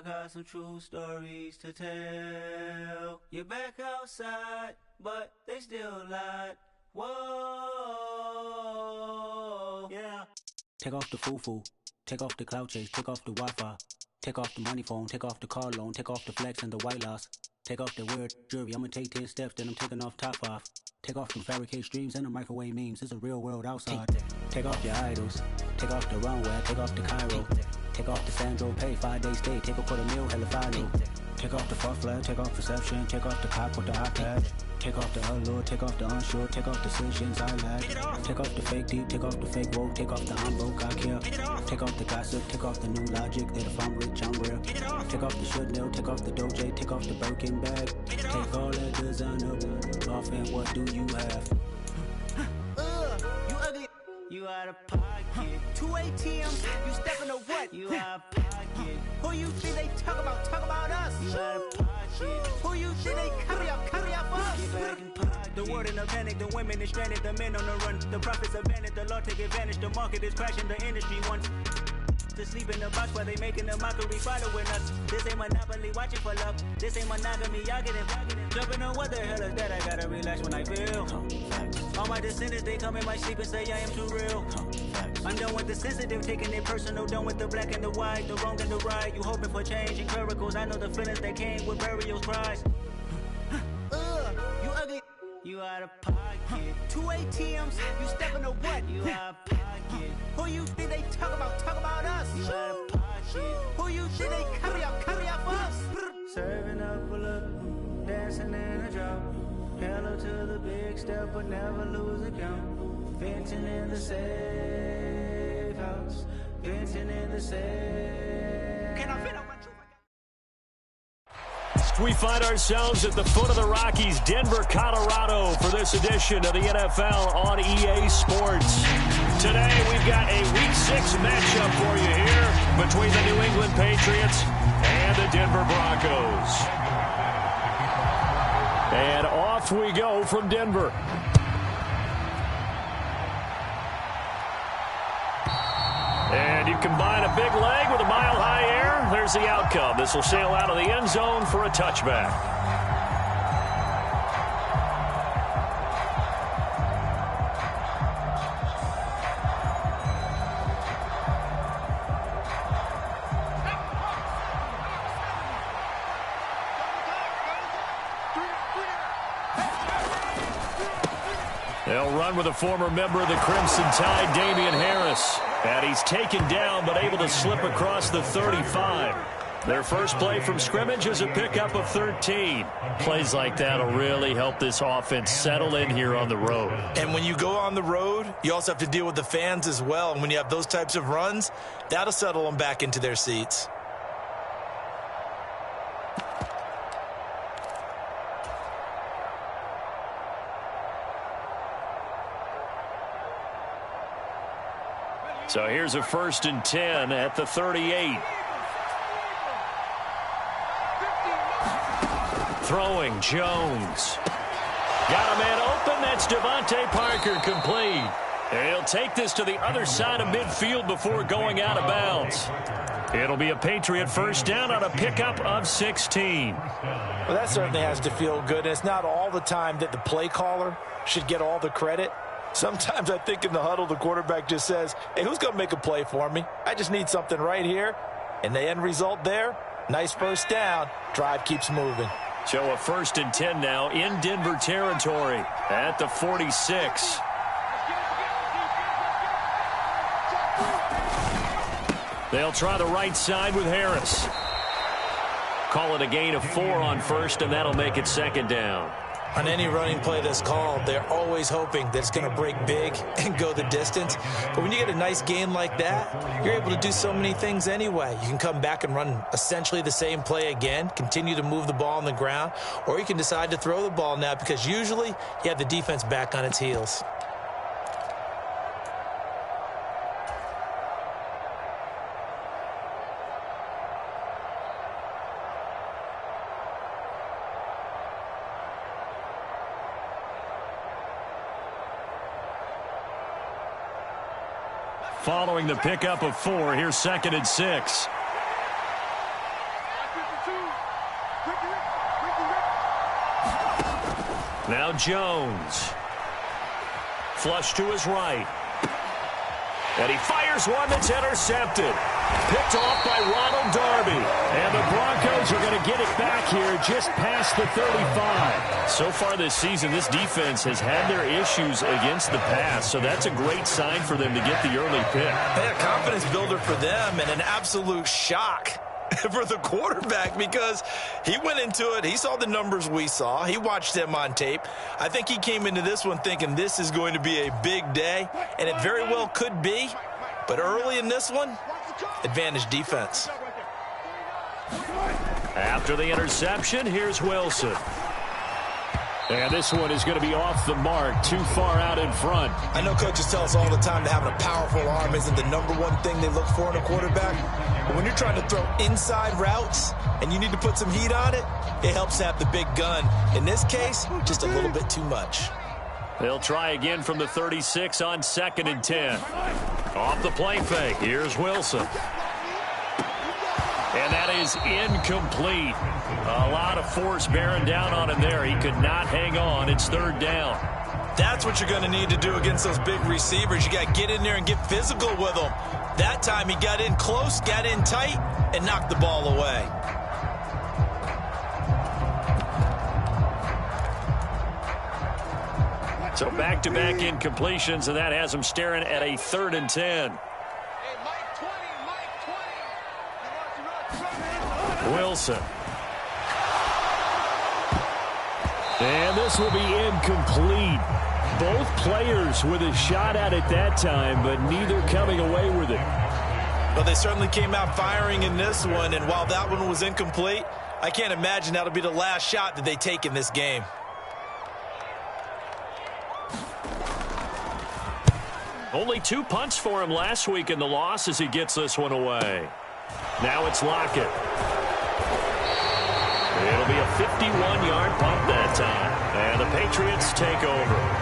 got some true stories to tell. You're back outside, but they still lied. Whoa, yeah. Take off the foo-foo, take off the cloud chase, take off the Wi-Fi, take off the money phone, take off the car loan, take off the flex and the white loss, take off the weird jewelry. I'ma take 10 steps, then I'm taking off top off. Take off the fabricate streams and the microwave memes. It's a real world outside. Take off your idols, take off the runway, take off the Cairo, take off the Sandro pay, 5-day stay, take a $250,000, hella final. Take off the fuck flag, take off perception, take off the cop with the iPad. Take off the allure, take off the unsure, take off decisions I lack. Take off the fake deep, take off the fake woke, take off the I'm broke, I care. Take off the gossip, take off the new logic that if I'm rich, I'm real. Take off the should know, take off the Doja, take off the Birkin bag. Take all that designer off and what do you have? You ugly. You out of pocket. 2 ATMs, you stepping to what? You out of pocket. Who you think they talk about us? You out of pocket. Who you think they carry up us? Get back in pocket. The world in a panic, the women is stranded, the men on the run. The profits abandoned, the law take advantage, the market is crashing, the industry wants to sleep in the box while they making a mockery following us. This ain't monopoly, watching for love. This ain't monogamy, y'all getting jumping on what the hell is that? I gotta relax when I feel. All my descendants, they come in my sleep and say I am too real. I'm done with the sensitive, taking it personal, done with the black and the white, the wrong and the right. You hoping for change and miracles, I know the feelings that came with burial cries. You ugly. You out of pocket. 2 ATMs, you stepping to what? You out of pocket. Who you think they talk about us? You out of pocket. Who you think they carry up us? Serving up a look, dancing in a drop. Hello to the big step, but never lose a count. Venting in the safe house. Venting in the safe. Can I fit on my truth? We find ourselves at the foot of the Rockies, Denver, Colorado, for this edition of the NFL on EA Sports. Today, we've got a Week 6 matchup for you here between the New England Patriots and the Denver Broncos. And off we go from Denver. And you combine a big leg with a mile-high air, there's the outcome. This will sail out of the end zone for a touchback. They'll run with a former member of the Crimson Tide, Damian Harris. And he's taken down, but able to slip across the 35. Their first play from scrimmage is a pickup of 13. Plays like that will really help this offense settle in here on the road. And when you go on the road, you also have to deal with the fans as well. And when you have those types of runs, that'll settle them back into their seats. So here's a 1st and 10 at the 38. Throwing, Jones. Got a man open. That's Devontae Parker, complete. And he'll take this to the other side of midfield before going out of bounds. It'll be a Patriot first down on a pickup of 16. Well, that certainly has to feel good. And it's not all the time that the play caller should get all the credit. Sometimes I think in the huddle, the quarterback just says, hey, who's going to make a play for me? I just need something right here. And the end result there, nice first down. Drive keeps moving. So a 1st and 10 now in Denver territory at the 46. They'll try the right side with Harris. Call it a gain of 4 on 1st, and that'll make it 2nd down. On any running play that's called, they're always hoping that it's going to break big and go the distance. But when you get a nice gain like that, you're able to do so many things anyway. You can come back and run essentially the same play again, continue to move the ball on the ground, or you can decide to throw the ball now because usually you have the defense back on its heels. Following the pickup of 4, here's 2nd and 6. Now Jones. Flush to his right. And he fires one that's intercepted. Picked off by Ronald Darby. And the Broncos are going to get it back here just past the 35. So far this season, this defense has had their issues against the pass. So that's a great sign for them to get the early pick. A confidence builder for them and an absolute shock for the quarterback because he went into it. He saw the numbers we saw. He watched them on tape. I think he came into this one thinking this is going to be a big day, and it very well could be. But early in this one, advantage defense. After the interception, here's Wilson. And this one is going to be off the mark, too far out in front. I know coaches tell us all the time that having a powerful arm isn't the #1 thing they look for in a quarterback. But when you're trying to throw inside routes and you need to put some heat on it, it helps have the big gun. In this case, just a little bit too much. They'll try again from the 36 on 2nd and 10. Off the play fake, here's Wilson. And that is incomplete. A lot of force bearing down on him there. He could not hang on. It's 3rd down. That's what you're going to need to do against those big receivers. You got to get in there and get physical with them. That time he got in close, got in tight, and knocked the ball away. So back-to-back incompletions, and that has him staring at a 3rd and 10. Wilson. And this will be incomplete. Both players with a shot at it that time, but neither coming away with it. Well, they certainly came out firing in this one, and while that one was incomplete, I can't imagine that'll be the last shot that they take in this game. Only 2 punts for him last week in the loss as he gets this one away. Now it's Lockett. It'll be a 51-yard punt that time. And the Patriots take over.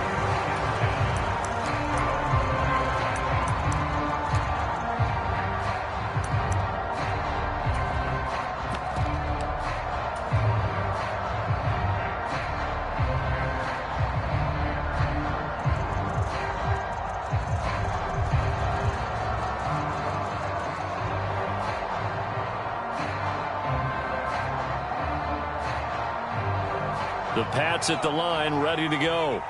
The Pats at the line, ready to go.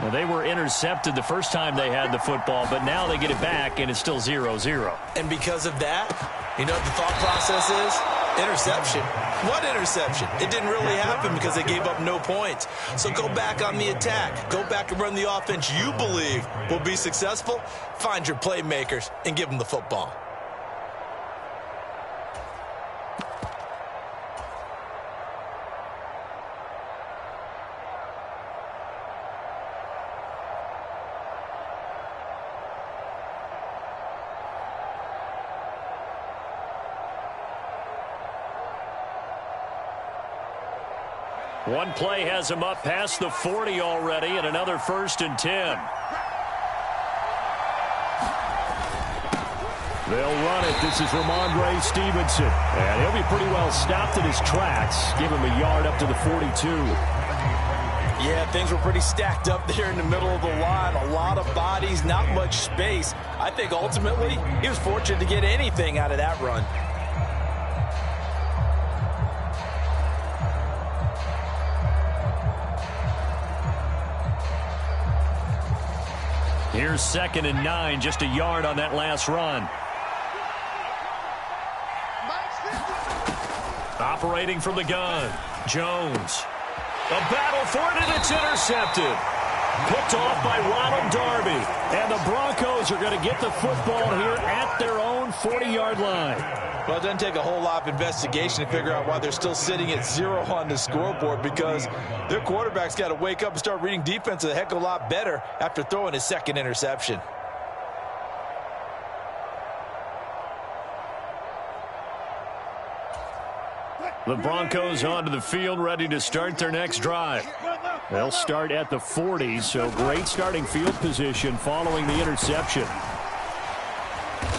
Now, they were intercepted the first time they had the football, but now they get it back, and it's still 0-0. And because of that, you know what the thought process is? Interception. What interception? It didn't really happen because they gave up no points. So go back on the attack. Go back and run the offense you believe will be successful. Find your playmakers and give them the football. One play has him up past the 40 already, and another 1st and 10. They'll run it. This is Ramondre Stevenson. And he'll be pretty well stopped in his tracks. Give him a yard up to the 42. Yeah, things were pretty stacked up there in the middle of the line. A lot of bodies, not much space. I think ultimately he was fortunate to get anything out of that run. Here's 2nd and 9, just a yard on that last run. Operating from the gun, Jones. A battle for it, and it's intercepted. Picked off by Ronald Darby. And the Broncos are going to get the football here at their own 40-yard line. Well, it doesn't take a whole lot of investigation to figure out why they're still sitting at 0 on the scoreboard, because their quarterback's got to wake up and start reading defense a heck of a lot better after throwing his 2nd interception. The Broncos onto the field, ready to start their next drive. They'll start at the 40, so great starting field position following the interception.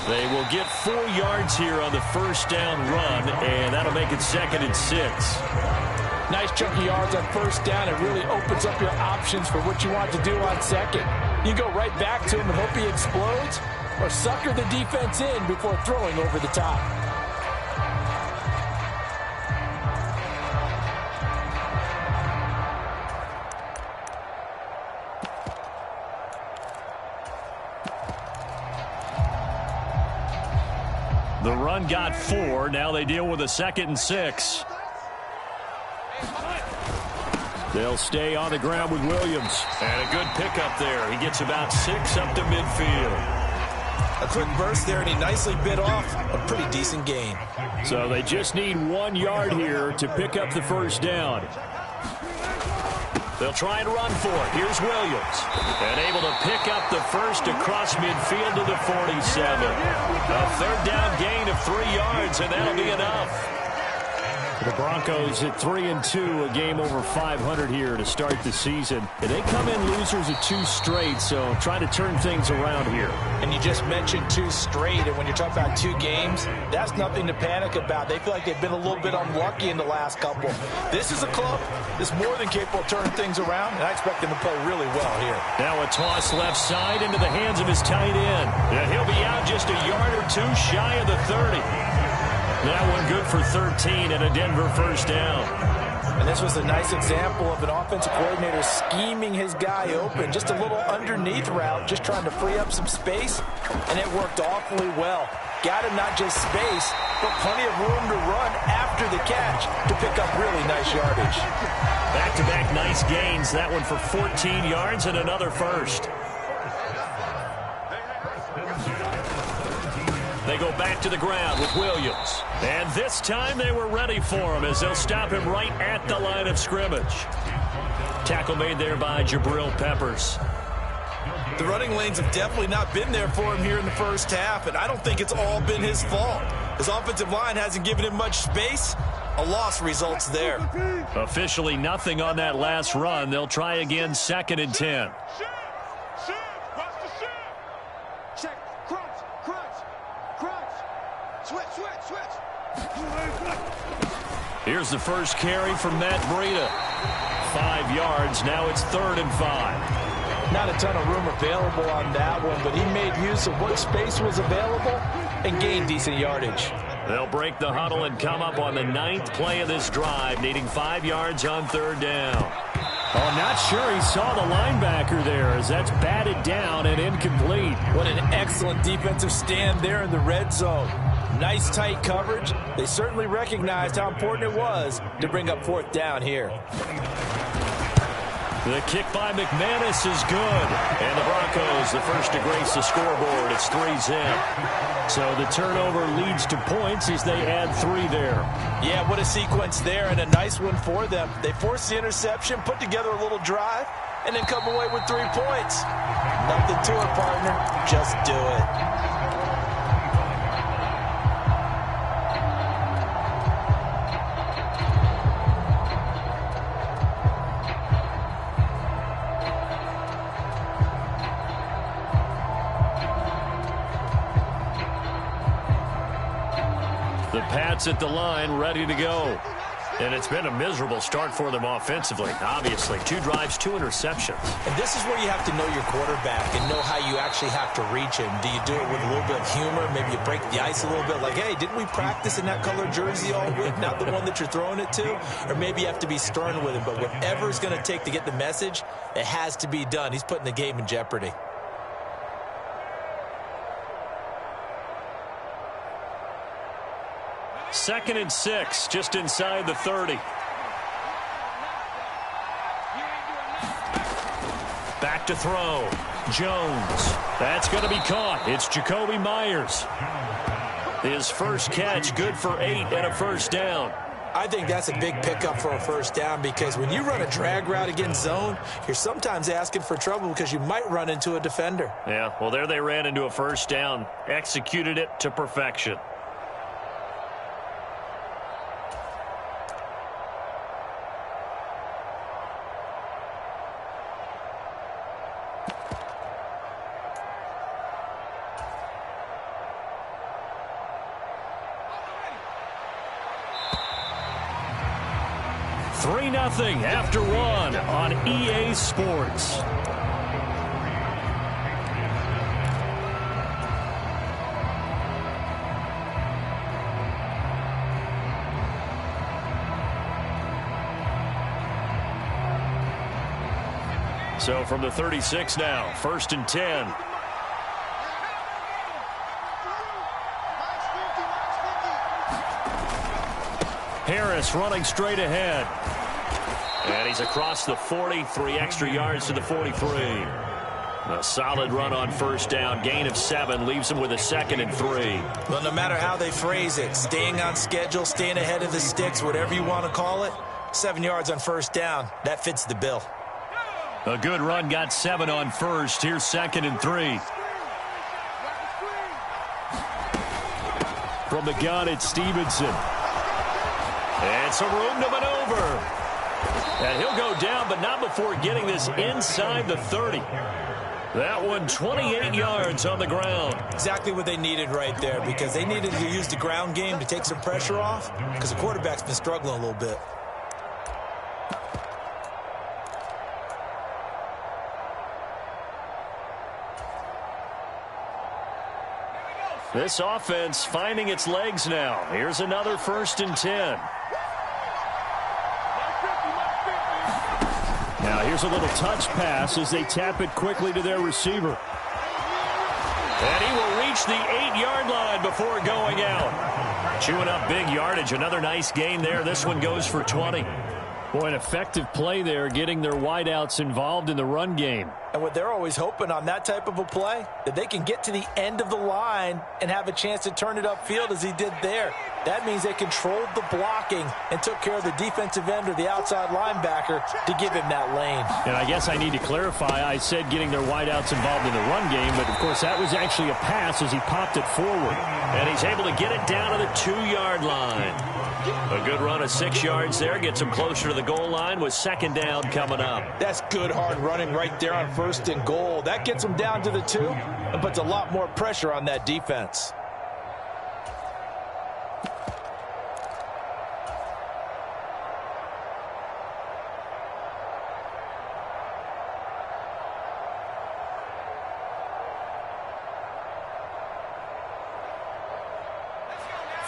They will get 4 yards here on the 1st down run, and that'll make it 2nd and 6. Nice chunky yards on first down. It really opens up your options for what you want to do on second. You go right back to him and hope he explodes, or sucker the defense in before throwing over the top. The run got 4. Now they deal with a 2nd and 6. They'll stay on the ground with Williams. And a good pickup there. He gets about 6 up to midfield. A quick burst there, and he nicely bit off a pretty decent gain. So they just need 1 yard here to pick up the first down. They'll try and run for it. Here's Williams. And able to pick up the first across midfield to the 47. A third down gain of 3 yards, and that'll be enough. The Broncos at 3-2, a game over 500 here to start the season. And they come in losers of 2 straight, so trying to turn things around here. And you just mentioned 2 straight, and when you're talking about 2 games, that's nothing to panic about. They feel like they've been a little bit unlucky in the last couple. This is a club that's more than capable of turning things around, and I expect them to play really well here. Now a toss left side into the hands of his tight end. And he'll be out just a yard or 2 shy of the 30. That one good for 13 and a Denver first down. And this was a nice example of an offensive coordinator scheming his guy open. Just a little underneath route, just trying to free up some space, and it worked awfully well. Got him not just space, but plenty of room to run after the catch to pick up really nice yardage. Back-to-back nice gains. That one for 14 yards and another first. They go back to the ground with Williams. And this time they were ready for him as they'll stop him right at the line of scrimmage. Tackle made there by Jabril Peppers. The running lanes have definitely not been there for him here in the first half, and I don't think it's all been his fault. His offensive line hasn't given him much space. A loss results there. Officially nothing on that last run. They'll try again, 2nd and 10. Here's the first carry from Matt Breida. 5 yards. Now it's 3rd and 5. Not a ton of room available on that one, but he made use of what space was available and gained decent yardage. They'll break the huddle and come up on the 9th play of this drive, needing 5 yards on 3rd down. Oh, I'm not sure he saw the linebacker there as that's batted down and incomplete. What an excellent defensive stand there in the red zone. Nice tight coverage. They certainly recognized how important it was to bring up 4th down here. The kick by McManus is good. And the Broncos, the first to grace the scoreboard. It's 3-zip. So the turnover leads to points as they add 3 there. Yeah, what a sequence there, and a nice one for them. They forced the interception, put together a little drive, and then come away with 3 points. Nothing to it, partner. Just do it. The Pats at the line, ready to go. And it's been a miserable start for them offensively, obviously. 2 drives, 2 interceptions. And this is where you have to know your quarterback and know how you actually have to reach him. Do you do it with a little bit of humor? Maybe you break the ice a little bit, like, hey, didn't we practice in that colored jersey all week? Not the one that you're throwing it to? Or maybe you have to be stern with him. But whatever it's going to take to get the message, it has to be done. He's putting the game in jeopardy. Second and 6, just inside the 30. Back to throw. Jones. That's going to be caught. It's Jacoby Myers. His first catch, good for 8 and a first down. I think that's a big pickup for a first down because when you run a drag route against zone, you're sometimes asking for trouble because you might run into a defender. Yeah, well, there they ran into a first down. Executed it to perfection. 3-0 after one on EA Sports. So from the 36 now, 1st and 10. Harris running straight ahead. And he's across the 40, 3 extra yards to the 43. A solid run on 1st down, gain of 7, leaves him with a 2nd and 3. Well, no matter how they phrase it, staying on schedule, staying ahead of the sticks, whatever you want to call it, 7 yards on 1st down, that fits the bill. A good run, got 7 on 1st. Here's 2nd and 3. From the gun, it's Stevenson. And some room to maneuver. And he'll go down, but not before getting this inside the 30. That one, 28 yards on the ground. Exactly what they needed right there, because they needed to use the ground game to take some pressure off, because the quarterback's been struggling a little bit. This offense finding its legs now. Here's another 1st and 10. Now here's a little touch pass as they tap it quickly to their receiver. And he will reach the 8-yard line before going out. Chewing up big yardage. Another nice gain there. This one goes for 20. Boy, an effective play there, getting their wideouts involved in the run game. And what they're always hoping on that type of a play, that they can get to the end of the line and have a chance to turn it upfield as he did there. That means they controlled the blocking and took care of the defensive end or the outside linebacker to give him that lane. And I guess I need to clarify, I said getting their wideouts involved in the run game, but of course that was actually a pass as he popped it forward. And he's able to get it down to the 2-yard line. A good run of 6 yards there, gets him closer to the goal line with 2nd down coming up. That's good hard running right there on 1st and goal. That gets him down to the 2 and puts a lot more pressure on that defense.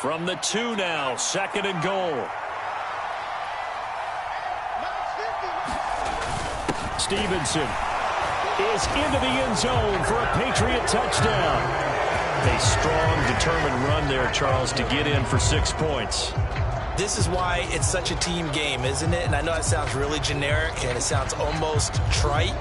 From the 2 now, 2nd and goal. Stevenson is into the end zone for a Patriot touchdown. A strong, determined run there, Charles, to get in for 6 points. This is why it's such a team game, isn't it? And I know that sounds really generic and it sounds almost trite,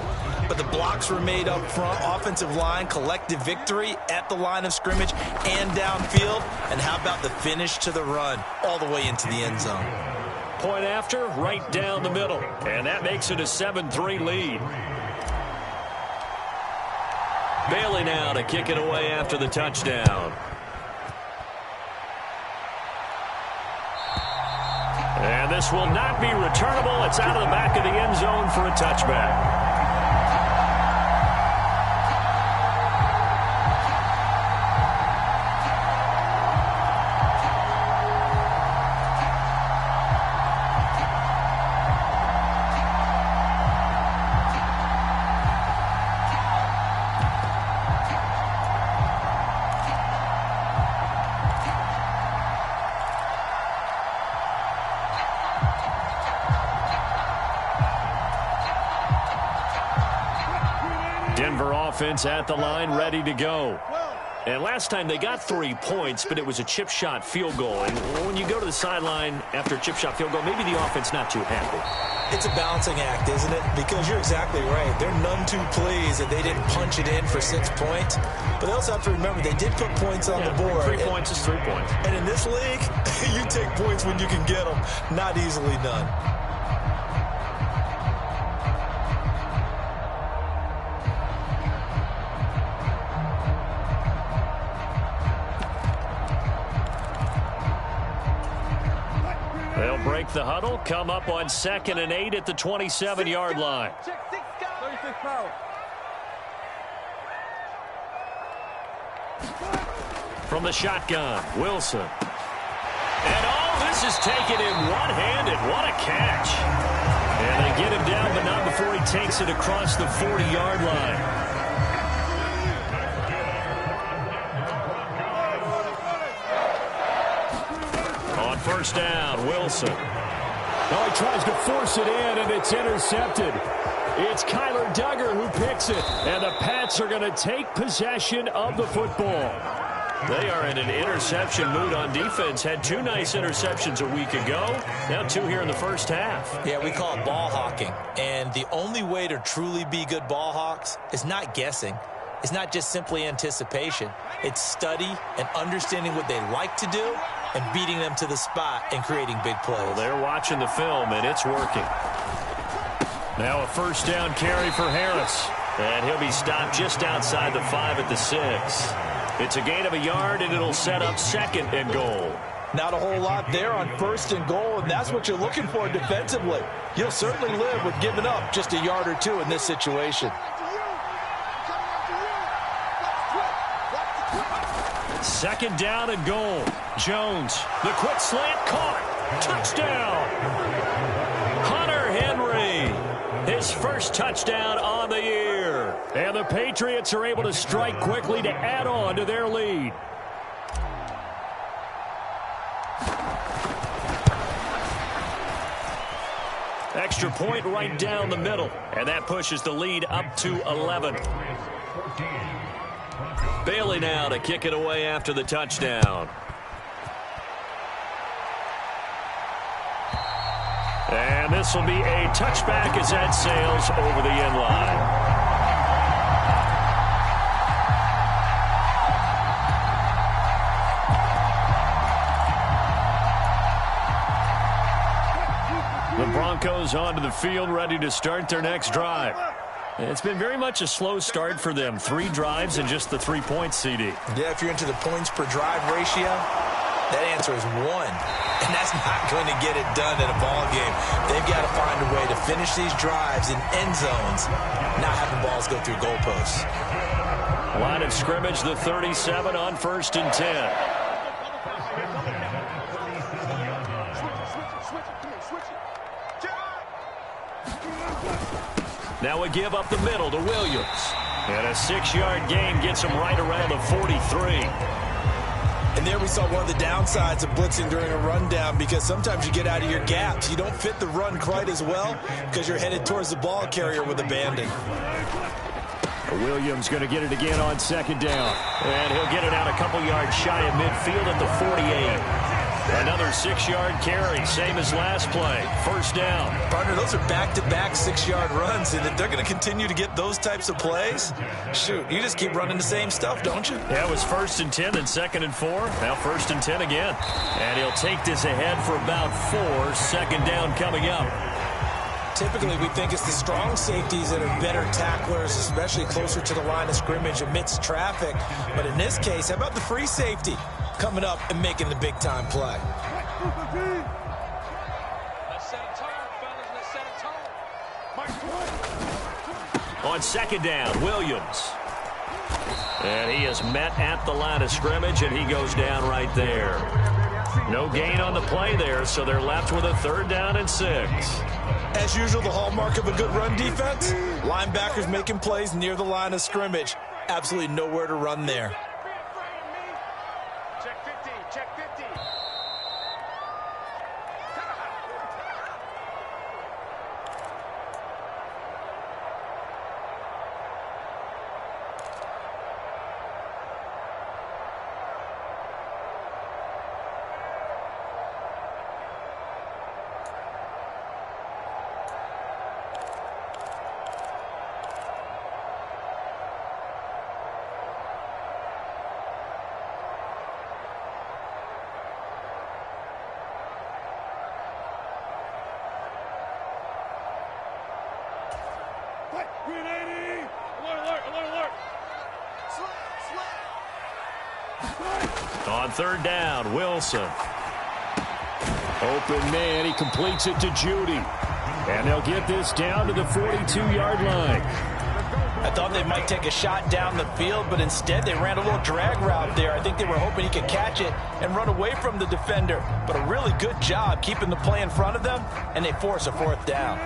but the blocks were made up front, offensive line, collective victory at the line of scrimmage and downfield. And how about the finish to the run all the way into the end zone? Point after, right down the middle. And that makes it a 7-3 lead. Bailey now to kick it away after the touchdown. And this will not be returnable. It's out of the back of the end zone for a touchback. Denver offense at the line, ready to go. And last time they got 3 points, but it was a chip shot field goal. And when you go to the sideline after a chip shot field goal, maybe the offense not too happy. It's a balancing act, isn't it? Because you're exactly right. They're none too pleased that they didn't punch it in for 6 points. But they also have to remember they did put points on the board. 3 points is 3 points. And in this league, you take points when you can get them. Not easily done. They'll break the huddle, come up on 2nd and 8 at the 27-yard line. From the shotgun, Wilson. And all this is taken in one-handed. What a catch. And they get him down, but not before he takes it across the 40-yard line. On first down, Wilson. Oh, he tries to force it in, and it's intercepted. It's Kyler Duggar who picks it. And the Pats are going to take possession of the football. They are in an interception mood on defense. Had 2 nice interceptions a week ago. Now 2 here in the first half. Yeah, we call it ball hawking. And the only way to truly be good ball hawks is not guessing. It's not just simply anticipation. It's study and understanding what they like to do and beating them to the spot and creating big plays. Well, they're watching the film, and it's working. Now a first down carry for Harris. And he'll be stopped just outside the 5 at the 6. It's a gain of a yard, and it'll set up 2nd and goal. Not a whole lot there on 1st and goal, and that's what you're looking for defensively. You'll certainly live with giving up just a yard or 2 in this situation. 2nd down and goal. Jones, the quick slant caught. Touchdown. Hunter Henry, his first touchdown on the year. And the Patriots are able to strike quickly to add on to their lead. Extra point right down the middle. And that pushes the lead up to 11. Bailey now to kick it away after the touchdown. And this will be a touchback as that sails over the end line. The Broncos onto the field, ready to start their next drive. It's been very much a slow start for them. 3 drives and just the 3 points, CD. Yeah, if you're into the points per drive ratio, that answer is 1. And that's not going to get it done in a ball game. They've got to find a way to finish these drives in end zones, not having balls go through goalposts. Line of scrimmage, the 37 on 1st and 10. Now we give up the middle to Williams. And a 6-yard gain gets him right around the 43. And there we saw one of the downsides of blitzing during a rundown, because sometimes you get out of your gaps. You don't fit the run quite as well because you're headed towards the ball carrier with abandon. Williams going to get it again on 2nd down. And he'll get it out a couple yards shy of midfield at the 48. Another 6-yard carry, same as last play. 1st down. Partner, those are back-to-back 6-yard runs, and if they're going to continue to get those types of plays, shoot, you just keep running the same stuff, don't you? Yeah, it was 1st and 10, then 2nd and 4. Now 1st and 10 again. And he'll take this ahead for about 4. 2nd down coming up. Typically, we think it's the strong safeties that are better tacklers, especially closer to the line of scrimmage amidst traffic. But in this case, how about the free safety coming up and making the big-time play? On 2nd down, Williams. And he is met at the line of scrimmage, and he goes down right there. No gain on the play there, so they're left with a 3rd down and 6. As usual, the hallmark of a good run defense, linebackers making plays near the line of scrimmage. Absolutely nowhere to run there. Check 50, check 50. On 3rd down, Wilson. Open man, he completes it to Judy. And they'll get this down to the 42-yard line. I thought they might take a shot down the field, but instead they ran a little drag route there. I think they were hoping he could catch it and run away from the defender. But a really good job keeping the play in front of them, and they force a fourth down.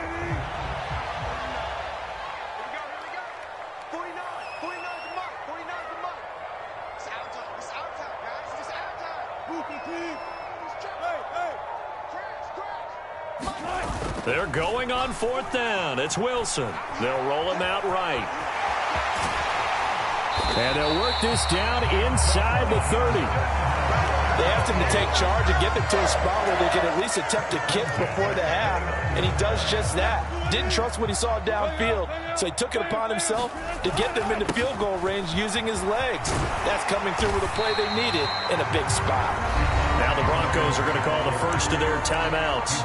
They're going on fourth down. It's Wilson. They'll roll him out right. And they'll work this down inside the 30. They asked him to take charge and get them to a spot where they could at least attempt a kick before the half, and he does just that. Didn't trust what he saw downfield, so he took it upon himself to get them into field goal range using his legs. That's coming through with a play they needed in a big spot. Now the Broncos are going to call the first of their timeouts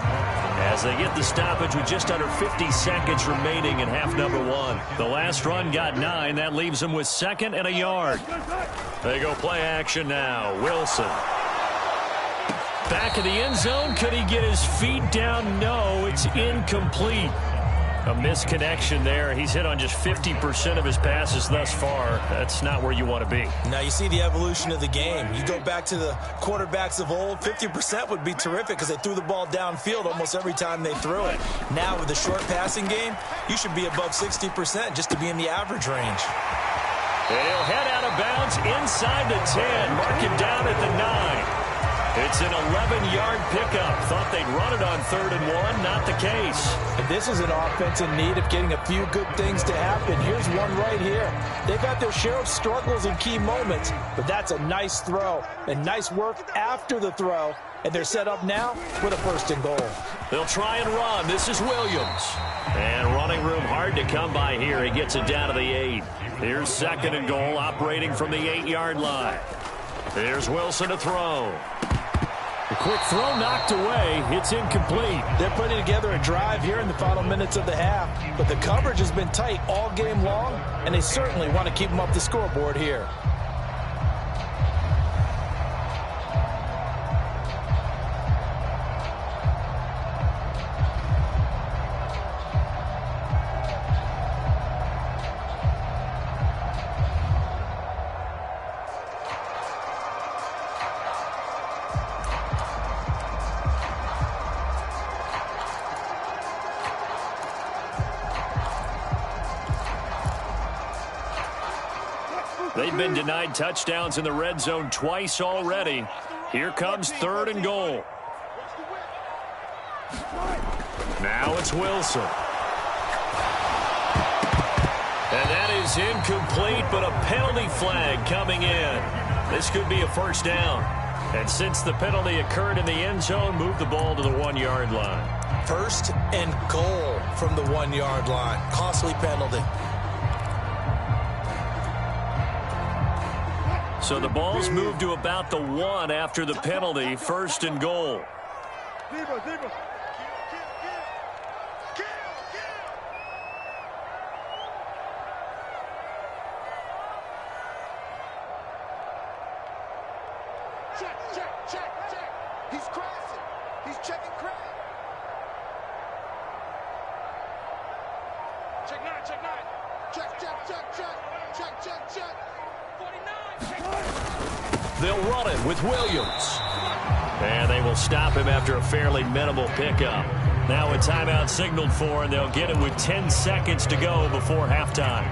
as they get the stoppage with just under 50 seconds remaining in half number one. The last run got 9. That leaves them with 2nd and a yard. They go play action now. Wilson. Back in the end zone. Could he get his feet down? No, it's incomplete. A misconnection there. He's hit on just 50% of his passes thus far. That's not where you want to be. Now you see the evolution of the game. You go back to the quarterbacks of old, 50% would be terrific because they threw the ball downfield almost every time they threw it. Now with the short passing game, you should be above 60% just to be in the average range. And he'll head out of bounds inside the 10. Mark it down at the 9. It's an 11-yard pickup. Thought they'd run it on 3rd and 1. Not the case. And this is an offense in need of getting a few good things to happen. Here's one right here. They've got their share of struggles in key moments, but that's a nice throw and nice work after the throw. And they're set up now with a 1st and goal. They'll try and run. This is Williams. And running room hard to come by here. He gets it down to the 8. Here's 2nd and goal, operating from the 8-yard line. Here's Wilson to throw. A quick throw knocked away. It's incomplete. They're putting together a drive here in the final minutes of the half, but the coverage has been tight all game long, and they certainly want to keep them up the scoreboard here. They've been denied touchdowns in the red zone twice already. Here comes 3rd and goal. Now it's Wilson. And that is incomplete, but a penalty flag coming in. This could be a 1st down. And since the penalty occurred in the end zone, move the ball to the 1-yard line. 1st and goal from the 1-yard line. Costly penalty. So the ball's moved to about the 1 after the penalty. 1st and goal. Check. He's crashing. He's checking crash. Check 9. Check. 49. They'll run it with Williams. And they will stop him after a fairly minimal pickup. Now a timeout signaled for, and they'll get it with 10 seconds to go before halftime.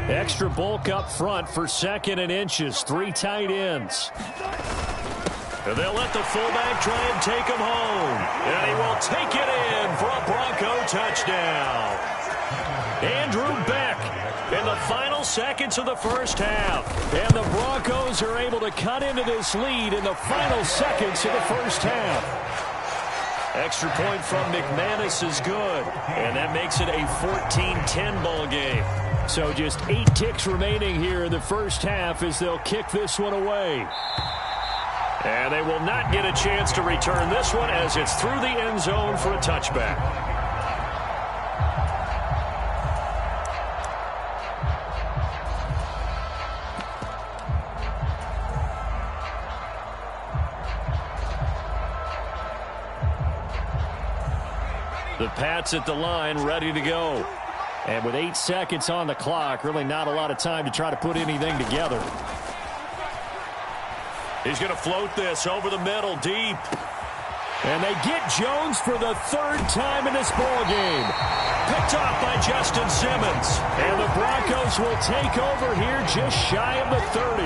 Extra bulk up front for 2nd and inches. 3 tight ends. And they'll let the fullback try and take him home. And he will take it in for a Bronco touchdown. Andrew Beck in the final seconds of the first half. And the Broncos are able to cut into this lead in the final seconds of the first half. Extra point from McManus is good. And that makes it a 14-10 ball game. So just 8 ticks remaining here in the first half as they'll kick this one away. And they will not get a chance to return this one as it's through the end zone for a touchback. The Pats at the line, ready to go. And with 8 seconds on the clock, really not a lot of time to try to put anything together. He's going to float this over the middle, deep. And they get Jones for the 3rd time in this ball game. Picked off by Justin Simmons. And the Broncos will take over here just shy of the 30.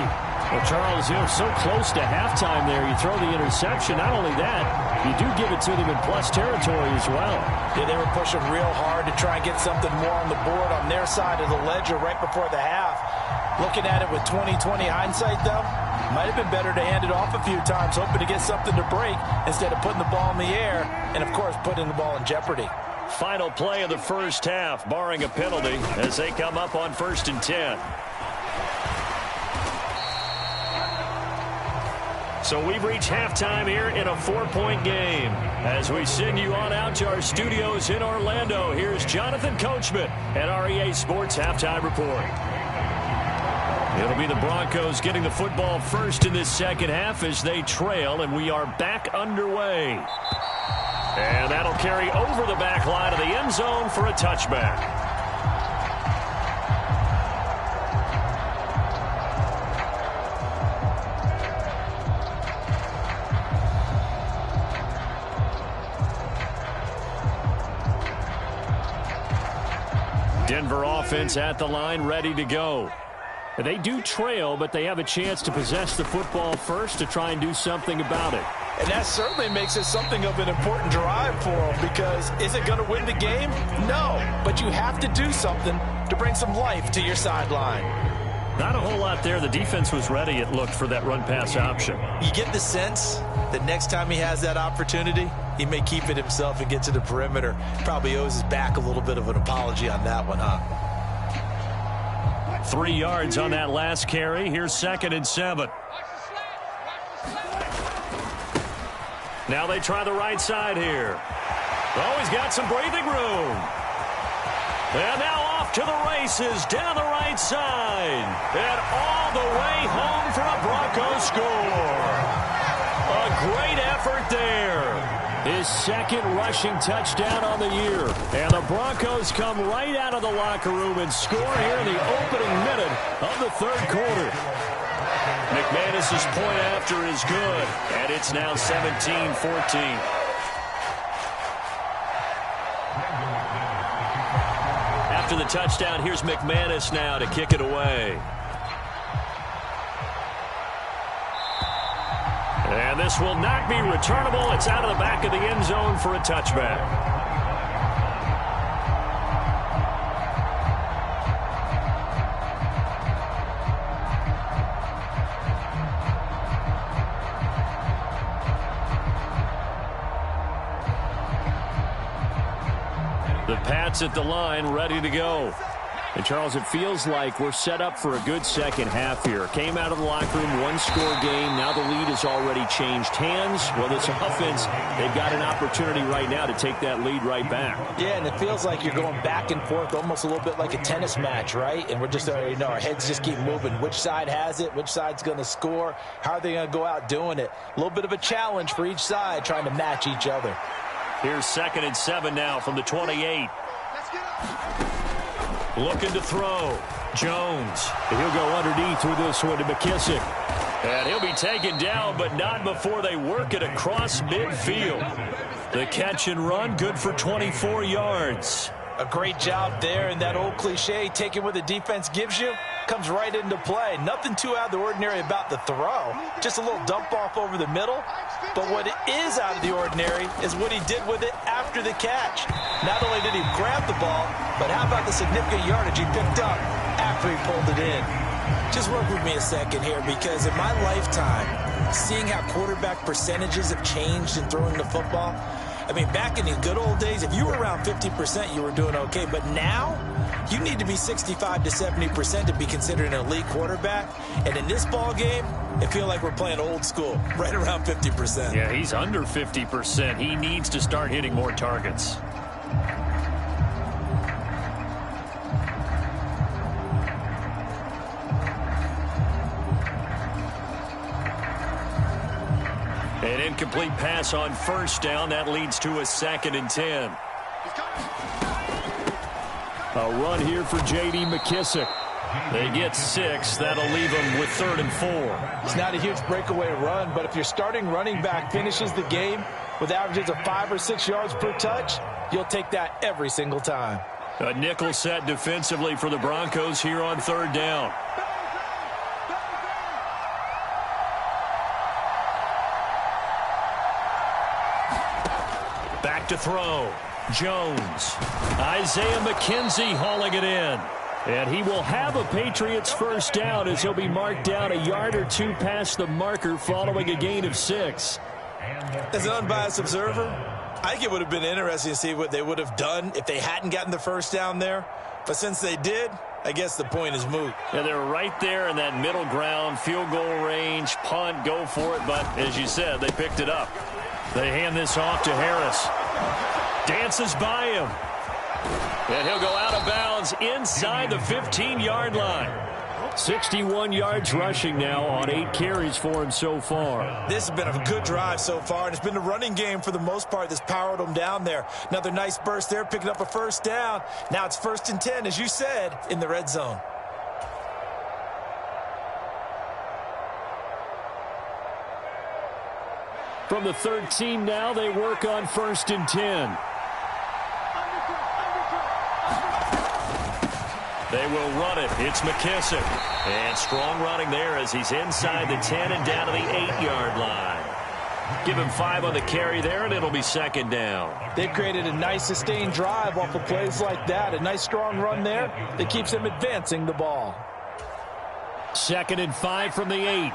Well, Charles, so close to halftime there. You throw the interception. Not only that, you do give it to them in plus territory as well. Yeah, they were pushing real hard to try and get something more on the board on their side of the ledger right before the half. Looking at it with 20/20 hindsight, though, might have been better to hand it off a few times, hoping to get something to break instead of putting the ball in the air and, of course, putting the ball in jeopardy. Final play of the first half, barring a penalty, as they come up on 1st and 10. So we've reached halftime here in a 4-point game. As we send you on out to our studios in Orlando, here's Jonathan Coachman at REA Sports Halftime Report. It'll be the Broncos getting the football first in this second half as they trail, and we are back underway. And that'll carry over the back line of the end zone for a touchback. Denver offense at the line, ready to go. They do trail, but they have a chance to possess the football first to try and do something about it. And that certainly makes it something of an important drive for them, because is it going to win the game? No, but you have to do something to bring some life to your sideline. Not a whole lot there. The defense was ready, it looked, for that run-pass option. You get the sense that next time he has that opportunity, he may keep it himself and get to the perimeter. Probably owes his back a little bit of an apology on that one, huh? 3 yards on that last carry. Here's 2nd and 7. Now they try the right side here. Oh, he's got some breathing room. And now off to the races down the right side. And all the way home for a Broncos score. A great effort there. His 2nd rushing touchdown on the year. And the Broncos come right out of the locker room and score here in the opening minute of the 3rd quarter. McManus's point after is good, and it's now 17-14. After the touchdown, here's McManus now to kick it away. And this will not be returnable. It's out of the back of the end zone for a touchback. The Pats at the line, ready to go. And, Charles, it feels like we're set up for a good second half here. Came out of the locker room, 1-score game. Now the lead has already changed hands. Well, this offense, they've got an opportunity right now to take that lead right back. Yeah, and it feels like you're going back and forth, almost a little bit like a tennis match, right? And we're just, our heads just keep moving. Which side has it? Which side's going to score? How are they going to go out doing it? A little bit of a challenge for each side, trying to match each other. Here's 2nd and 7 now from the 28. Looking to throw. Jones. He'll go underneath with this one to McKissick. And he'll be taken down, but not before they work it across midfield. The catch and run, good for 24 yards. A great job there, and that old cliche, taking what the defense gives you, comes right into play. Nothing too out of the ordinary about the throw. Just a little dump off over the middle. But what is out of the ordinary is what he did with it after the catch. Not only did he grab the ball, but how about the significant yardage he picked up after he pulled it in? Just work with me a second here, because in my lifetime, seeing how quarterback percentages have changed in throwing the football, I mean, back in the good old days, if you were around 50%, you were doing okay. But now, you need to be 65 to 70% to be considered an elite quarterback. And in this ball game, it feels like we're playing old school, right around 50%. Yeah, he's under 50%. He needs to start hitting more targets. An incomplete pass on 1st down. That leads to a 2nd and 10. A run here for J.D. McKissick. They get 6. That'll leave them with 3rd and 4. It's not a huge breakaway run, but if your starting running back finishes the game with averages of 5 or 6 yards per touch, you'll take that every single time. A nickel set defensively for the Broncos here on 3rd down. Back to throw. Jones. Isaiah McKenzie hauling it in. And he will have a Patriots first down as he'll be marked down a yard or 2 past the marker following a gain of 6. As an unbiased observer, I think it would have been interesting to see what they would have done if they hadn't gotten the first down there. But since they did, I guess the point is moot. Yeah, they're right there in that middle ground, field goal range, punt, go for it. But as you said, they picked it up. They hand this off to Harris. Dances by him. And he'll go out of bounds inside the 15-yard line. 61 yards rushing now on 8 carries for him so far. This has been a good drive so far, and it's been the running game for the most part that's powered them down there. Another nice burst there, picking up a first down. Now it's 1st and 10, as you said, in the red zone. From the 13 now, they work on 1st and 10. They will run it. It's McKissick. And strong running there as he's inside the 10 and down to the 8-yard line. Give him 5 on the carry there, and it'll be 2nd down. They've created a nice sustained drive off of plays like that. A nice strong run there that keeps them advancing the ball. 2nd and 5 from the 8.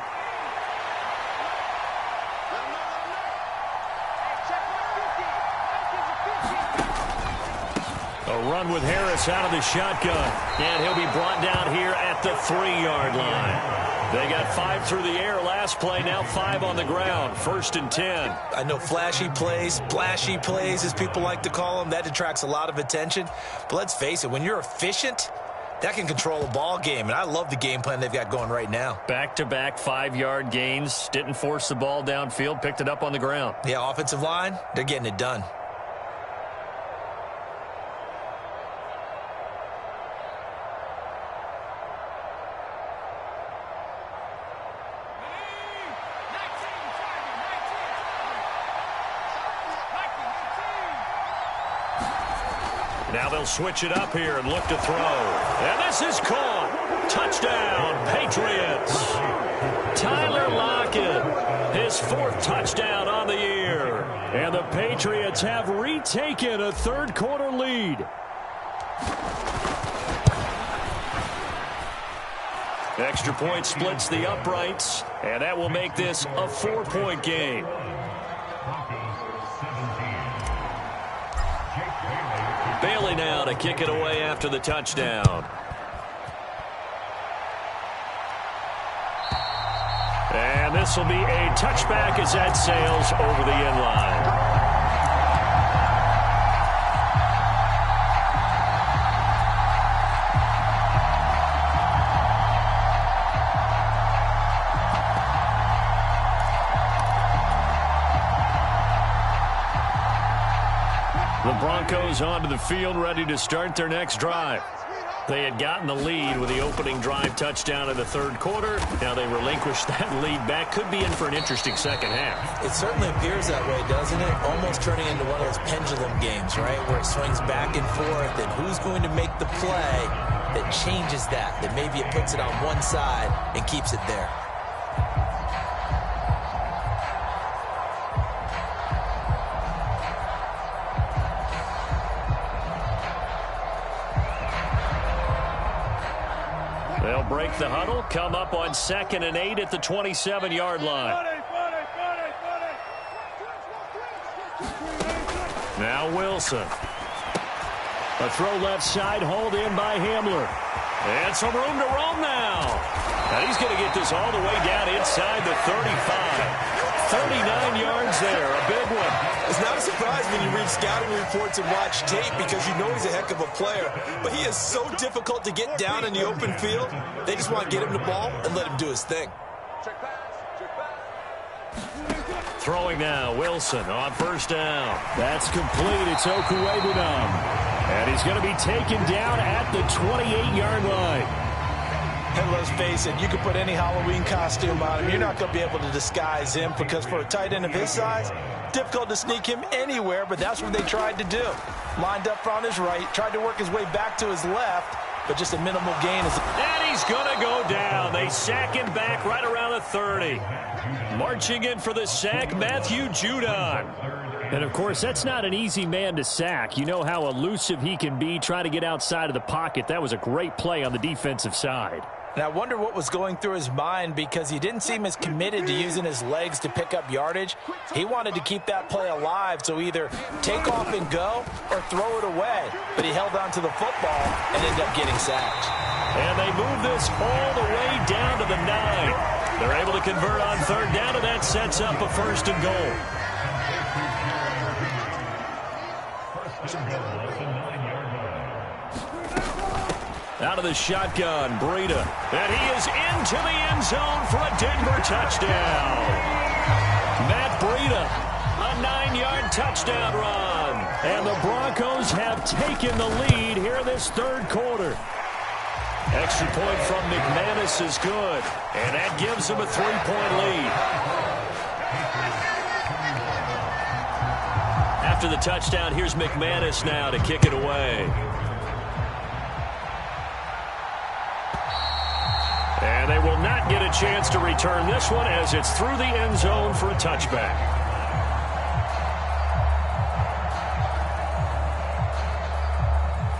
A run with Harris out of the shotgun. And he'll be brought down here at the 3-yard line. They got 5 through the air last play, now 5 on the ground. 1st and 10. I know flashy plays, splashy plays, as people like to call them, that attracts a lot of attention. But let's face it, when you're efficient, that can control a ball game. And I love the game plan they've got going right now. Back-to-back 5-yard gains. Didn't force the ball downfield, picked it up on the ground. Yeah, offensive line, they're getting it done. Now they'll switch it up here and look to throw. And this is caught. Touchdown, Patriots. Tyler Lockett, his 4th touchdown on the year. And the Patriots have retaken a 3rd-quarter lead. Extra point splits the uprights, and that will make this a 4-point game. Bailey now to kick it away after the touchdown. And this will be a touchback as that sails over the end line. The Broncos onto the field, ready to start their next drive. They had gotten the lead with the opening drive touchdown in the 3rd quarter. Now they relinquish that lead back. Could be in for an interesting second half. It certainly appears that way, doesn't it? Almost turning into one of those pendulum games, right? Where it swings back and forth, and who's going to make the play that changes that maybe it puts it on one side and keeps it there. They'll break the huddle, come up on 2nd and 8 at the 27-yard line. Now Wilson. A throw left side, hauled in by Hamler. And some room to roam now. And he's going to get this all the way down inside the 35. 39 yards there, a big one. It's not a surprise when you read scouting reports and watch tape because you know he's a heck of a player. But he is so difficult to get down in the open field. They just want to get him the ball and let him do his thing. throwing now. Wilson on first down. That's complete. It's Okuwebunam. And he's going to be taken down at the 28-yard line. And let's face it, you can put any Halloween costume on him. You're not going to be able to disguise him because for a tight end of his size, difficult to sneak him anywhere, but that's what they tried to do. Lined up on his right, tried to work his way back to his left, but just a minimal gain. And he's going to go down. They sack him back right around the 30. Marching in for the sack, Matthew Judon. And, of course, that's not an easy man to sack. You know how elusive he can be, trying to get outside of the pocket. That was a great play on the defensive side. And I wonder what was going through his mind because he didn't seem as committed to using his legs to pick up yardage. He wanted to keep that play alive, so either take off and go or throw it away. But he held on to the football and ended up getting sacked. And they move this all the way down to the 9. They're able to convert on third down, and that sets up a first and goal. Out of the shotgun, Breida. And he is into the end zone for a Denver touchdown. Matt Breida, a 9-yard touchdown run. And the Broncos have taken the lead here in this third quarter. Extra point from McManus is good. And that gives them a 3-point lead. After the touchdown, here's McManus now to kick it away. And they will not get a chance to return this one as it's through the end zone for a touchback.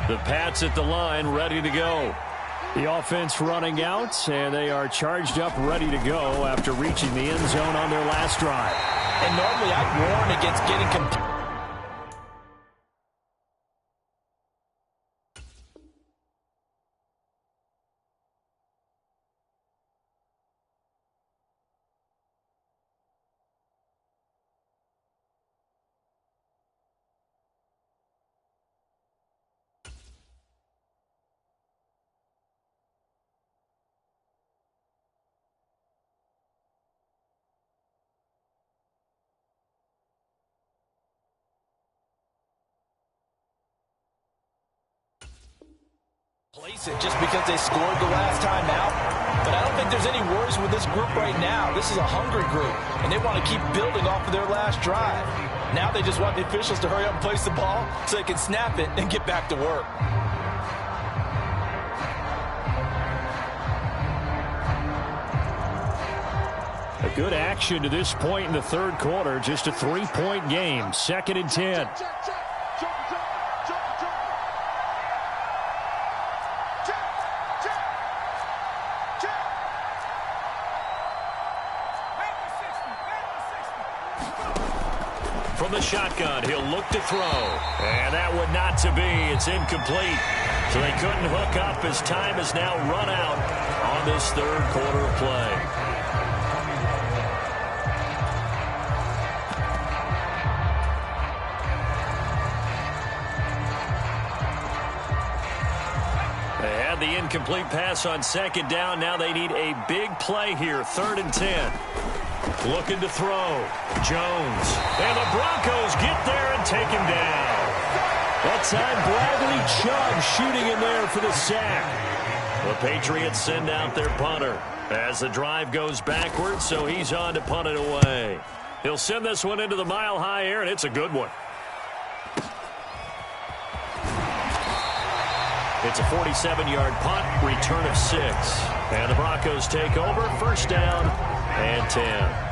The Pats at the line, ready to go. The offense running out, and they are charged up, ready to go after reaching the end zone on their last drive. And normally I'd warn against getting place it just because they scored the last time out. But I don't think there's any worries with this group right now. This is a hungry group, and they want to keep building off of their last drive. Now they just want the officials to hurry up and place the ball so they can snap it and get back to work. A good action to this point in the third quarter. Just a 3-point game. 2nd and 10. From the shotgun, he'll look to throw. And that would not to be. It's incomplete. So they couldn't hook up as time has now run out on this third quarter of play. They had the incomplete pass on 2nd down. Now they need a big play here. 3rd and 10. Looking to throw. Jones. And the Broncos get there and take him down. That time, Bradley Chubb shooting in there for the sack. The Patriots send out their punter as the drive goes backwards, so he's on to punt it away. He'll send this one into the mile-high air, and it's a good one. It's a 47-yard punt, return of 6. And the Broncos take over, 1st down and 10.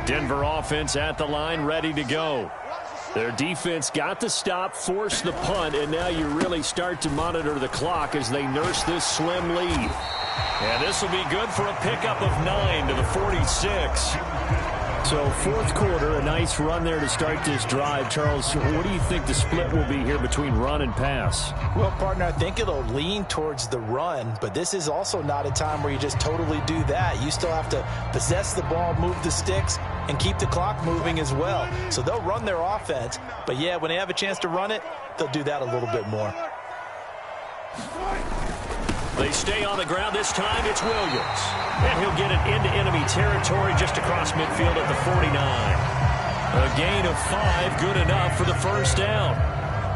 Denver offense at the line, ready to go. Their defense got the stop, forced the punt, and now you really start to monitor the clock as they nurse this slim lead. And this will be good for a pickup of 9 to the 46. So 4th quarter, a nice run there to start this drive. Charles, what do you think the split will be here between run and pass? Well, partner, I think it'll lean towards the run, but this is also not a time where you just totally do that. You still have to possess the ball, move the sticks, and keep the clock moving as well. So they'll run their offense, but yeah, when they have a chance to run it, they'll do that a little bit more. They stay on the ground. This time it's Williams. And he'll get it into enemy territory just across midfield at the 49. A gain of 5, good enough for the first down.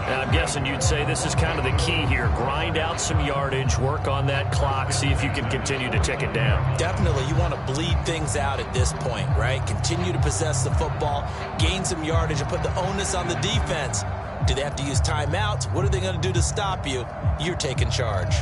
Now, I'm guessing you'd say this is kind of the key here. Grind out some yardage, work on that clock, see if you can continue to tick it down. Definitely, you want to bleed things out at this point, right? Continue to possess the football, gain some yardage, and put the onus on the defense. Do they have to use timeouts? What are they going to do to stop you? You're taking charge.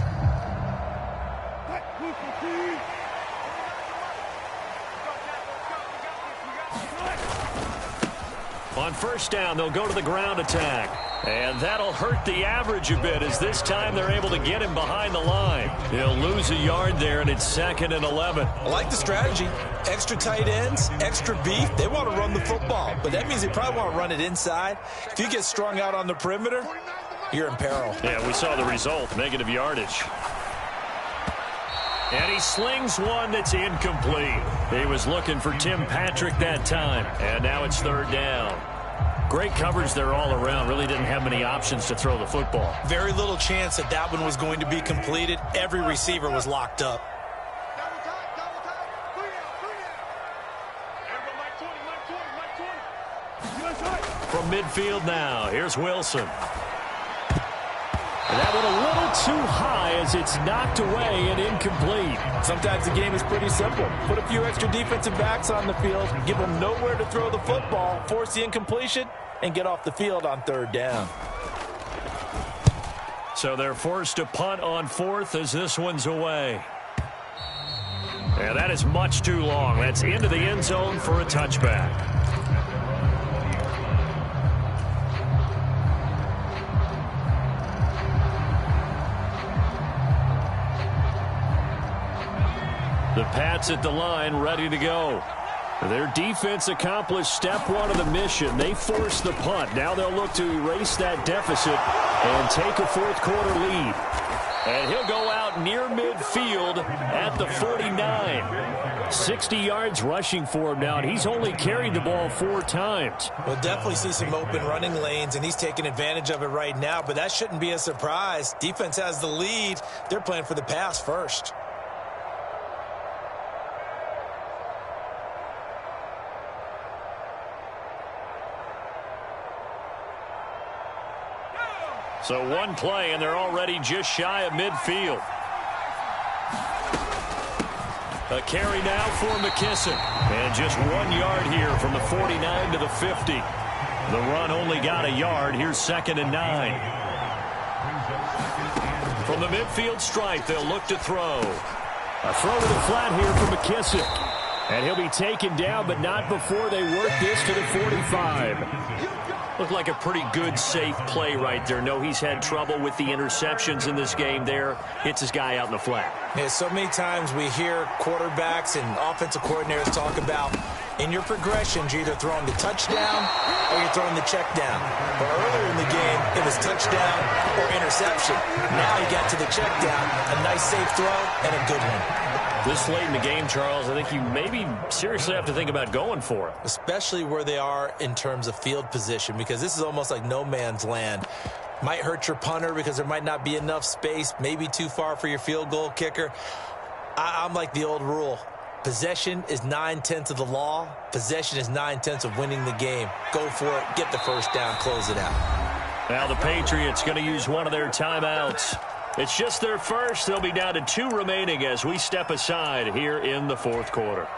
On first down, they'll go to the ground attack. And that'll hurt the average a bit as this time they're able to get him behind the line. He'll lose a yard there, and it's 2nd and 11. I like the strategy. Extra tight ends, extra beef. They want to run the football, but that means they probably want to run it inside. If you get strung out on the perimeter, you're in peril. Yeah, we saw the result, negative yardage. And he slings one that's incomplete. He was looking for Tim Patrick that time, and now it's 3rd down. Great coverage there all around. Really didn't have many options to throw the football. Very little chance that that one was going to be completed. Every receiver was locked up. From midfield now, here's Wilson. And that one a little too high as it's knocked away and incomplete. Sometimes the game is pretty simple. Put a few extra defensive backs on the field, give them nowhere to throw the football, force the incompletion, and get off the field on 3rd down. So they're forced to punt on 4th as this one's away. And that is much too long. That's into the end zone for a touchback. The Pats at the line, ready to go. Their defense accomplished step 1 of the mission. They forced the punt. Now they'll look to erase that deficit and take a 4th quarter lead. And he'll go out near midfield at the 49. 60 yards rushing for him now, and he's only carried the ball 4 times. We'll definitely see some open running lanes, and he's taking advantage of it right now, but that shouldn't be a surprise. Defense has the lead. They're playing for the pass first. So one play, and they're already just shy of midfield. A carry now for McKissick. And just 1 yard here from the 49 to the 50. The run only got a yard. Here's 2nd and 9. From the midfield stripe, they'll look to throw. A throw to the flat here for McKissick. And he'll be taken down, but not before they work this to the 45. Looked like a pretty good, safe play right there. No, he's had trouble with the interceptions in this game there. Hits his guy out in the flat. Yeah, so many times we hear quarterbacks and offensive coordinators talk about in your progressions, you're either throwing the touchdown or you're throwing the check down. But earlier in the game, it was touchdown or interception. Now he got to the check down, a nice safe throw, and a good one. This late in the game, Charles, I think you maybe seriously have to think about going for it. Especially where they are in terms of field position, because this is almost like no man's land. Might hurt your punter because there might not be enough space, maybe too far for your field goal kicker. I'm like the old rule. Possession is 9/10 of the law. Possession is 9/10 of winning the game. Go for it, get the first down, close it out. Now the Patriots going to use one of their timeouts. It's just their first. They'll be down to 2 remaining as we step aside here in the 4th quarter.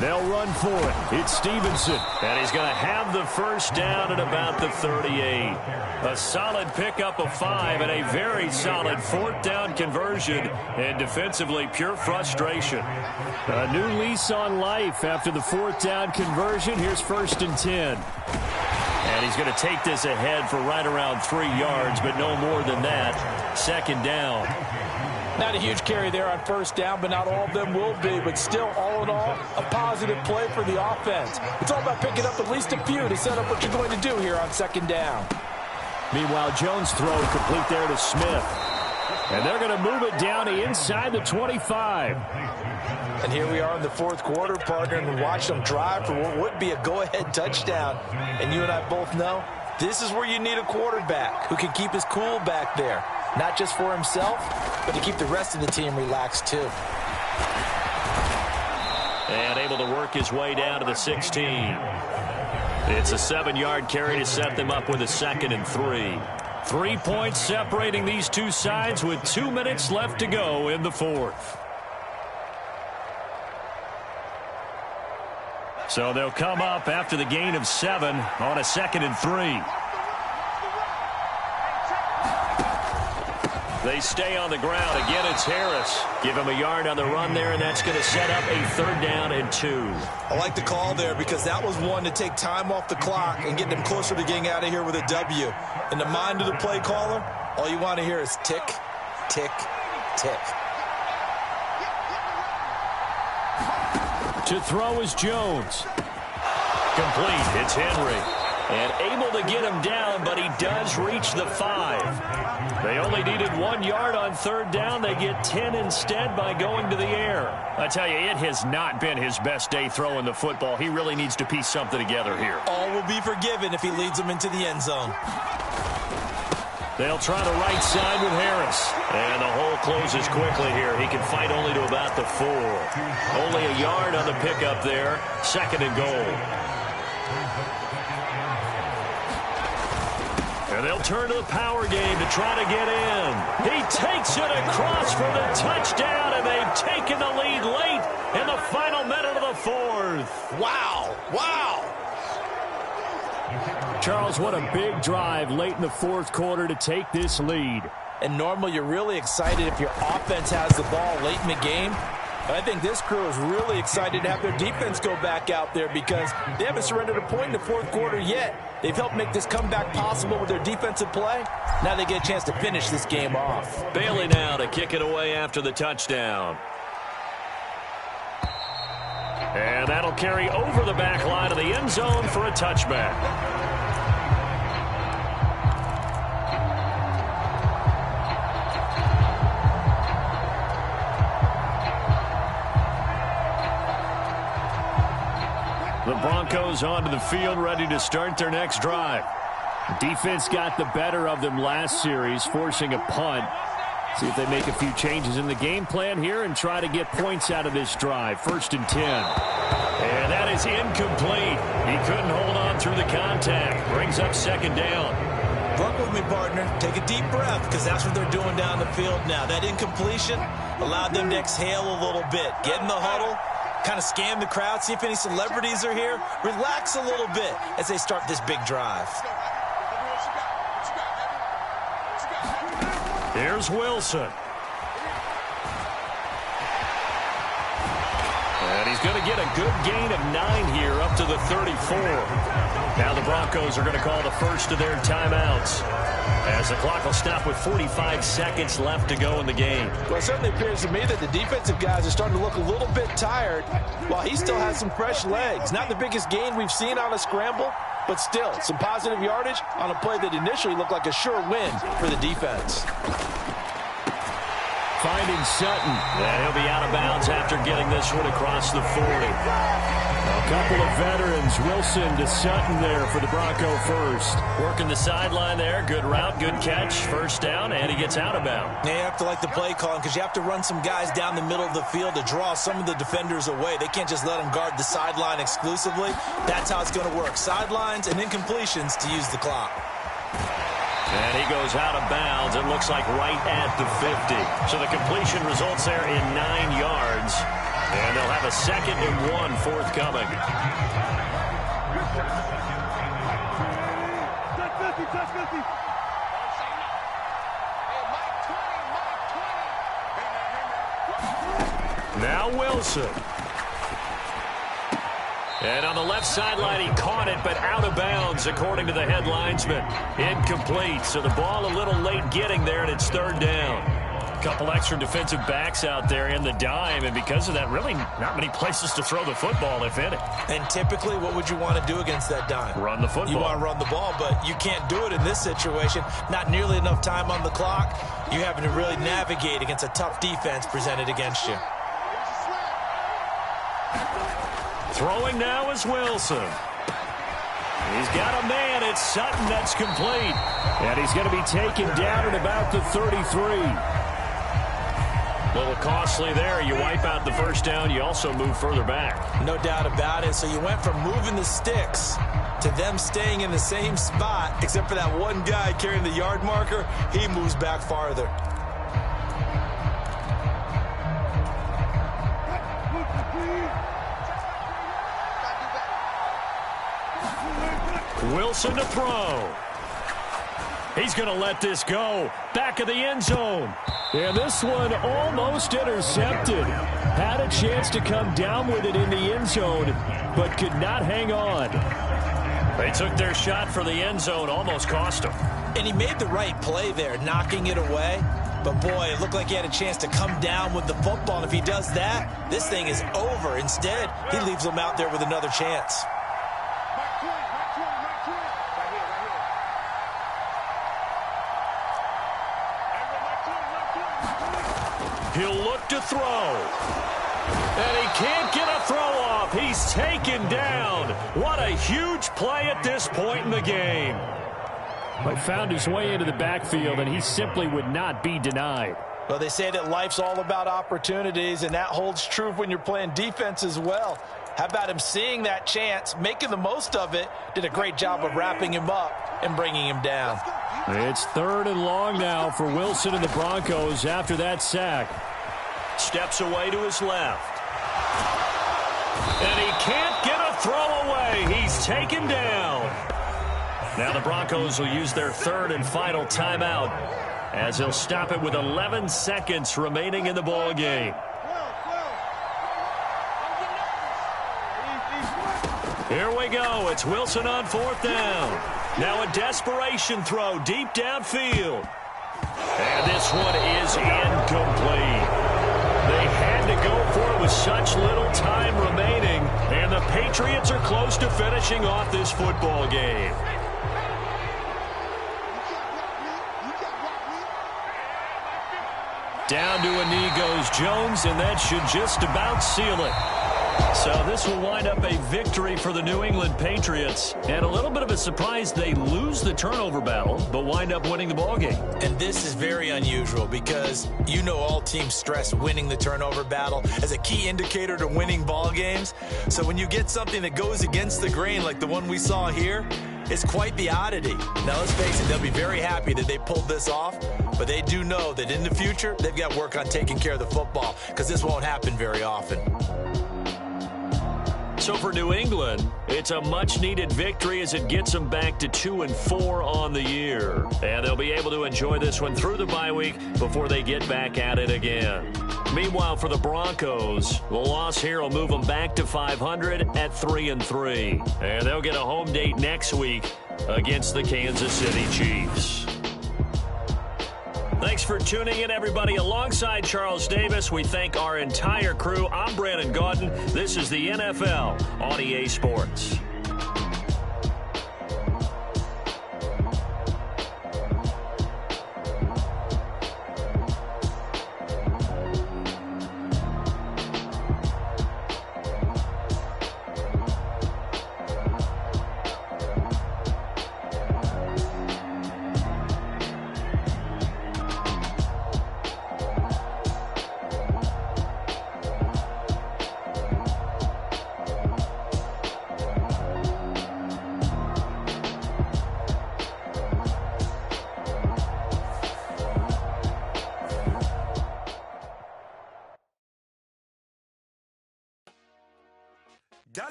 They'll run for it. It's Stevenson. And he's going to have the first down at about the 38. A solid pickup of 5 and a very solid 4th down conversion. And defensively, pure frustration. A new lease on life after the 4th down conversion. Here's 1st and 10. And he's going to take this ahead for right around 3 yards, but no more than that. 2nd down. Not a huge carry there on 1st down, but not all of them will be. But still, all in all, a positive play for the offense. It's all about picking up at least a few to set up what you're going to do here on 2nd down. Meanwhile, Jones' throw complete there to Smith. And they're going to move it down to inside the 25. And here we are in the fourth quarter, partner, and watch them drive for what would be a go-ahead touchdown. And you and I both know this is where you need a quarterback who can keep his cool back there. Not just for himself, but to keep the rest of the team relaxed too. And able to work his way down to the 16. It's a 7-yard carry to set them up with a 2nd and 3. 3 points separating these two sides with 2 minutes left to go in the fourth. So they'll come up after the gain of 7 on a 2nd and 3. They stay on the ground. Again, it's Harris. Give him a yard on the run there, and that's going to set up a 3rd down and 2. I like the call there because that was one to take time off the clock and get them closer to getting out of here with a W. In the mind of the play caller, all you want to hear is tick, tick, tick. To throw is Jones. Complete. It's Henry. And able to get him down, but he does reach the 5. They only needed 1 yard on 3rd down. They get 10 instead by going to the air. I tell you, it has not been his best day throwing the football. He really needs to piece something together here. All will be forgiven if he leads them into the end zone. They'll try the right side with Harris. And the hole closes quickly here. He can fight only to about the 4. Only a yard on the pickup there. 2nd and goal. And they'll turn to the power game to try to get in. He takes it across for the touchdown, and they've taken the lead late in the final minute of the fourth. Wow. Wow. Charles, what a big drive late in the fourth quarter to take this lead. And normally you're really excited if your offense has the ball late in the game. But I think this crew is really excited to have their defense go back out there because they haven't surrendered a point in the fourth quarter yet. They've helped make this comeback possible with their defensive play. Now they get a chance to finish this game off. Bailey now to kick it away after the touchdown. And that'll carry over the back line of the end zone for a touchback. The Broncos onto the field, ready to start their next drive. Defense got the better of them last series, forcing a punt. See if they make a few changes in the game plan here and try to get points out of this drive. 1st and 10. And that is incomplete. He couldn't hold on through the contact. Brings up 2nd down. Work with me, partner. Take a deep breath because that's what they're doing down the field now. That incompletion allowed them to exhale a little bit. Get in the huddle. Kind of scan the crowd, see if any celebrities are here. Relax a little bit as they start this big drive. Here's Wilson. And he's going to get a good gain of 9 here up to the 34. Now the Broncos are going to call the first of their timeouts as the clock will stop with 45 seconds left to go in the game. Well, it certainly appears to me that the defensive guys are starting to look a little bit tired while he still has some fresh legs. Not the biggest gain we've seen on a scramble, but still some positive yardage on a play that initially looked like a sure win for the defense. Finding Sutton. And he'll be out of bounds after getting this one across the 40. A couple of veterans, Wilson to Sutton there for the Bronco first. Working the sideline there. Good route, good catch. 1st down, and he gets out of bounds. Yeah, you have to like the play calling because you have to run some guys down the middle of the field to draw some of the defenders away. They can't just let them guard the sideline exclusively. That's how it's going to work. Sidelines and incompletions to use the clock. And he goes out of bounds, it looks like right at the 50. So the completion results there in 9 yards. And they'll have a 2nd and 1 forthcoming. Now Wilson. And on the left sideline, he caught it, but out of bounds, according to the head linesman. Incomplete, so the ball a little late getting there, and it's 3rd down. Couple extra defensive backs out there in the dime, and because of that, really not many places to throw the football, if any. And typically, what would you want to do against that dime? Run the football. You want to run the ball, but you can't do it in this situation. Not nearly enough time on the clock. You're having to really navigate against a tough defense presented against you. Throwing now is Wilson. He's got a man. It's Sutton that's complete. And he's going to be taken down at about the 33. A little costly there. You wipe out the first down. You also move further back. No doubt about it. So you went from moving the sticks to them staying in the same spot, except for that one guy carrying the yard marker. He moves back farther. Wilson to throw. He's going to let this go. Back of the end zone. And this one almost intercepted. Had a chance to come down with it in the end zone, but could not hang on. They took their shot for the end zone, almost cost him. And he made the right play there, knocking it away. But, boy, it looked like he had a chance to come down with the football. And if he does that, this thing is over. Instead, he leaves him out there with another chance. He'll look to throw. And he can't get a throw off. He's taken down. What a huge play at this point in the game. But found his way into the backfield, and he simply would not be denied. Well, they say that life's all about opportunities, and that holds true when you're playing defense as well. How about him seeing that chance, making the most of it, did a great job of wrapping him up and bringing him down. It's 3rd and long now for Wilson and the Broncos after that sack. Steps away to his left. And he can't get a throw away. He's taken down. Now the Broncos will use their 3rd and final timeout as they'll stop it with 11 seconds remaining in the ball game. Here we go. It's Wilson on 4th down. Now a desperation throw deep downfield. And this one is incomplete. They had to go for it with such little time remaining. And the Patriots are close to finishing off this football game. Down to a knee goes Jones, and that should just about seal it. So this will wind up a victory for the New England Patriots. And a little bit of a surprise, they lose the turnover battle, but wind up winning the ball game. And this is very unusual because you know all teams stress winning the turnover battle as a key indicator to winning ball games. So when you get something that goes against the grain like the one we saw here, it's quite the oddity. Now, let's face it, they'll be very happy that they pulled this off, but they do know that in the future, they've got work on taking care of the football because this won't happen very often. So for New England, it's a much-needed victory as it gets them back to 2-4 on the year. And they'll be able to enjoy this one through the bye week before they get back at it again. Meanwhile, for the Broncos, the loss here will move them back to 500 at 3-3. And they'll get a home date next week against the Kansas City Chiefs. Thanks for tuning in, everybody. Alongside Charles Davis, we thank our entire crew. I'm Brandon Gaudin. This is the NFL on EA Sports.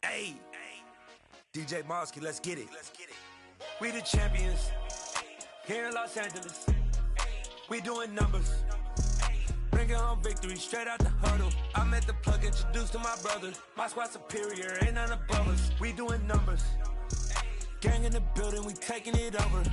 Hey, DJ Mosky, let's get it. We the champions here in Los Angeles. We doing numbers. Bringing home victory straight out the huddle. I'm at the plug, introduced to my brothers. My squad superior, ain't none above us. We doing numbers. Gang in the building, we taking it over.